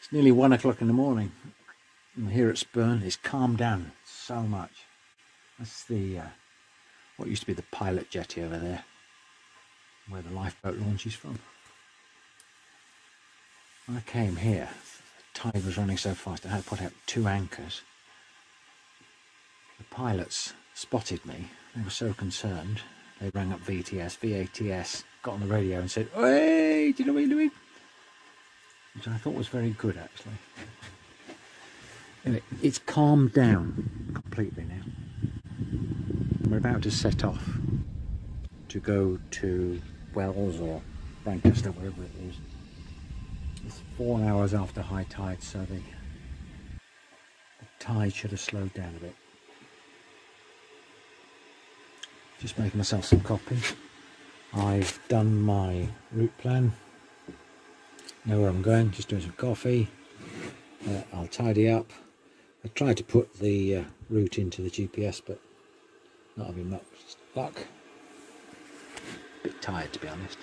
It's nearly 1 o'clock in the morning. And here at Spurn, it's calmed down so much. That's the what used to be the pilot jetty over there, where the lifeboat launches from. When I came here, the tide was running so fast I had to put out 2 anchors. The pilots spotted me. They were so concerned. They rang up VATS, got on the radio and said, "Hey, do you know what you're doing?" Which I thought was very good, actually. Anyway, it's calmed down completely now. We're about to set off to go to Wells or Brancaster, wherever it is. It's 4 hours after high tide, so the tide should have slowed down a bit. Just making myself some coffee. I've done my route plan. Know where I'm going, just doing some coffee. I'll tidy up. I tried to put the route into the GPS, but not having much luck. A bit tired, to be honest.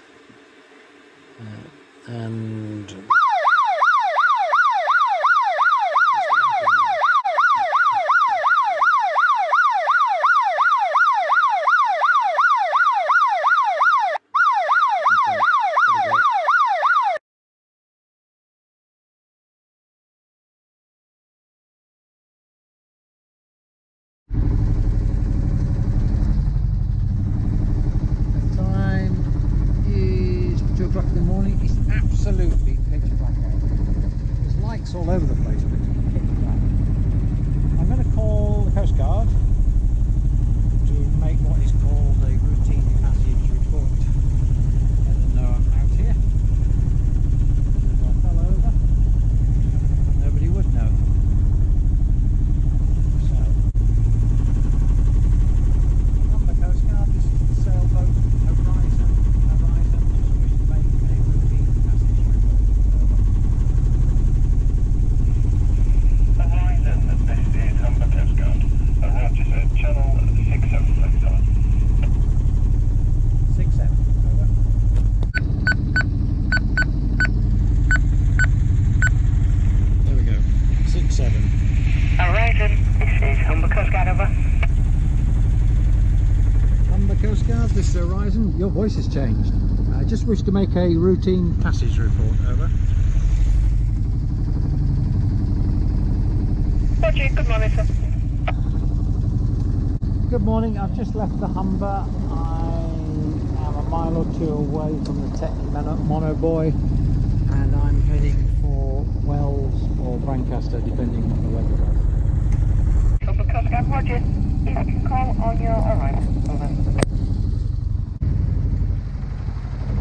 And absolutely pitch black out. There's lights all over the place, but it's pitch black. I'm going to call the Coast Guard to make what is called a routine passage report. Let them know I'm out here. If I fell over, nobody would know. So, on the Coast Guard, this is the sailboat Horizon. Just wish to make a routine passage report. Horizon, this is Humber Coast Guard. Roger, sir. Channel 67, please, over. 67, over. There we go, 67. Horizon, this is Humber Coast Guard, over. Humber Coast Guard, this is Horizon. Your voice has changed. I just wish to make a routine passage report, over. Roger, good morning, sir. Good morning, I've just left the Humber. I am a mile or 2 away from the Tech Monobuoy, and I'm heading for Wells or Brancaster, depending on the weather does. Humber Coast Guard, Roger. If you can call on your arrival, over.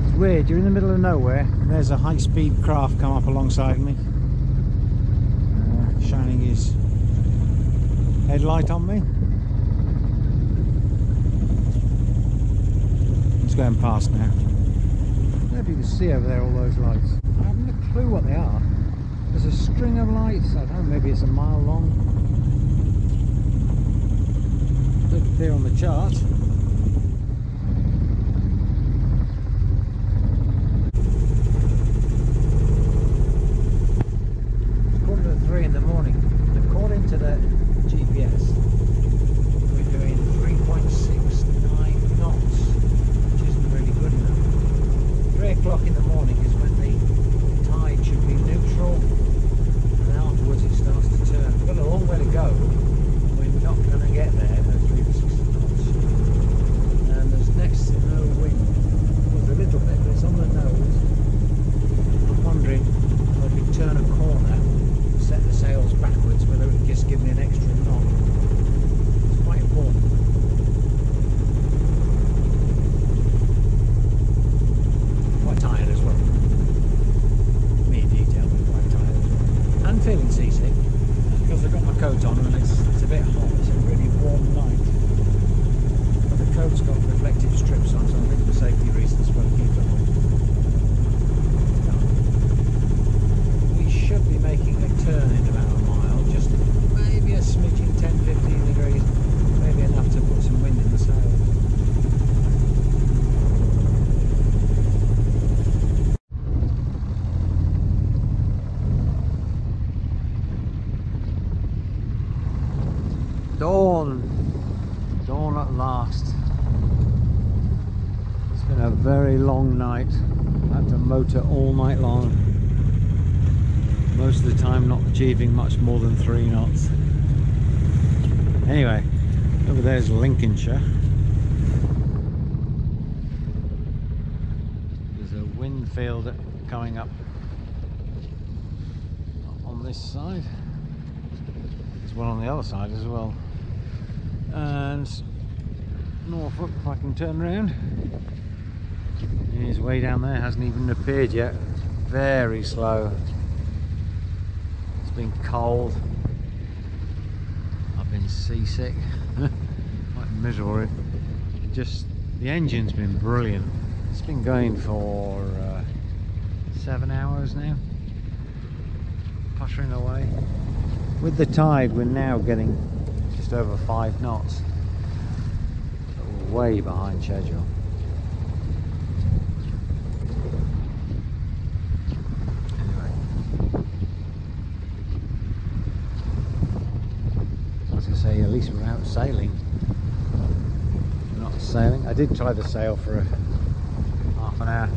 It's weird, you're in the middle of nowhere, and there's a high-speed craft come up alongside me, shining his headlight on me. It's going past now. I don't know if you can see over there all those lights. I haven't a clue what they are. There's a string of lights, I don't know, maybe it's a mile long. Doesn't appear on the chart. It's 3:15 in the morning. According to the GPS, we're doing 3.69 knots, which isn't really good enough. 3 o'clock in the morning is when the tide should be neutral, and then afterwards it starts to turn. We've got a long way to go. We're not going to get there at 3 to 6 knots. And there's next to no wind. Well, there's a little bit, but it's on the nose. I'm wondering if I could turn a corner, set the sails backwards, whether it would just give me an extra knot. It's quite important. Quite tired as well. Me in detail, but quite tired as well. And feeling seasick, because I've got my coat on and it's a bit hot. It's a really warm night. But the coat's got reflective strips on, so I think for safety reasons we'll keep it on. We should be making a turn in about a mile, just maybe a smidgen, 10-15 degrees, maybe enough to put some wind in the sails. Dawn! Dawn at last. It's been a very long night. I had to motor all night long. Most of the time not achieving much more than 3 knots. Anyway, over there's Lincolnshire. There's a wind field coming up on this side. There's one on the other side as well. And Norfolk, if I can turn around. He's way down there, hasn't even appeared yet. Very slow. It's been cold. I've been seasick. Quite miserable. Just the engine's been brilliant. It's been going for 7 hours now. Puttering away. With the tide, we're now getting just over 5 knots. Way behind schedule. Say at least we're out sailing. We're not sailing. I did try the sail for half an hour,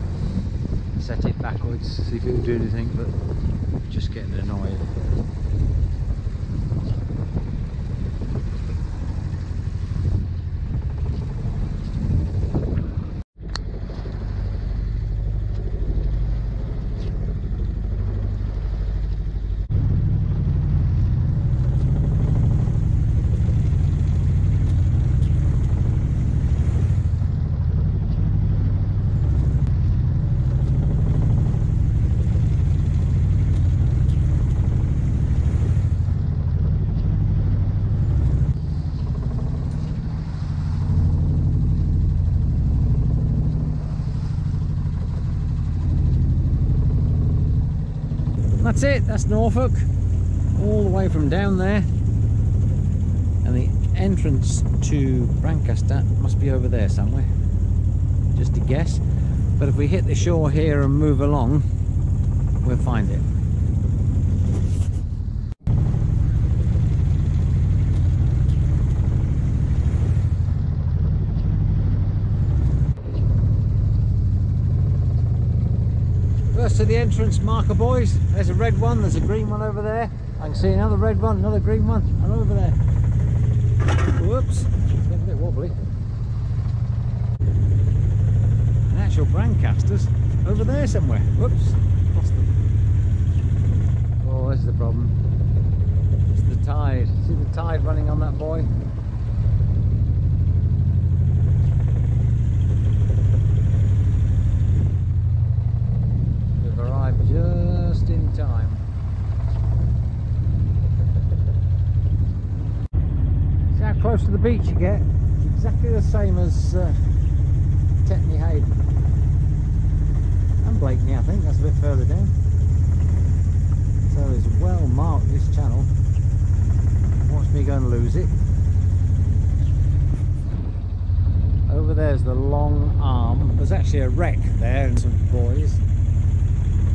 set it backwards, see if it would do anything, but just getting annoyed. That's it, that's Norfolk, all the way from down there, and the entrance to Brancaster must be over there somewhere, just a guess, but if we hit the shore here and move along, we'll find it. First to the entrance marker, boys. There's a red one, there's a green one over there. I can see another red one, another green one, and over there. Whoops, it's getting a bit wobbly. An actual Brancaster's over there somewhere. Whoops, lost them. Oh, this is the problem. It's the tide. See the tide running on that boy? Arrived just in time. See how close to the beach you get? It's exactly the same as Tetney Haven and Blakeney, I think. That's a bit further down. So it's well marked, this channel. Watch me go and lose it. Over there's the long arm. There's actually a wreck there and some buoys.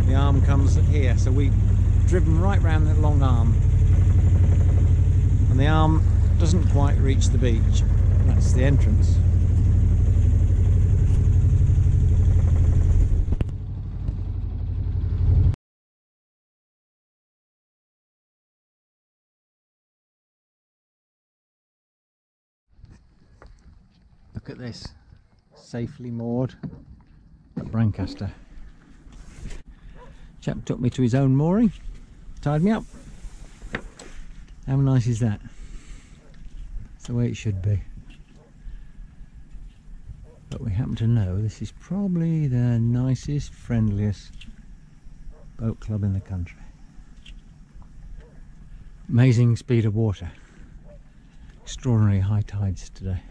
The arm comes here, so we've driven right round that long arm, and the arm doesn't quite reach the beach. That's the entrance. Look at this, safely moored at Brancaster. Chap took me to his own mooring, tied me up. How nice is that? It's the way it should be. But we happen to know this is probably the nicest, friendliest boat club in the country. Amazing speed of water. Extraordinary high tides today.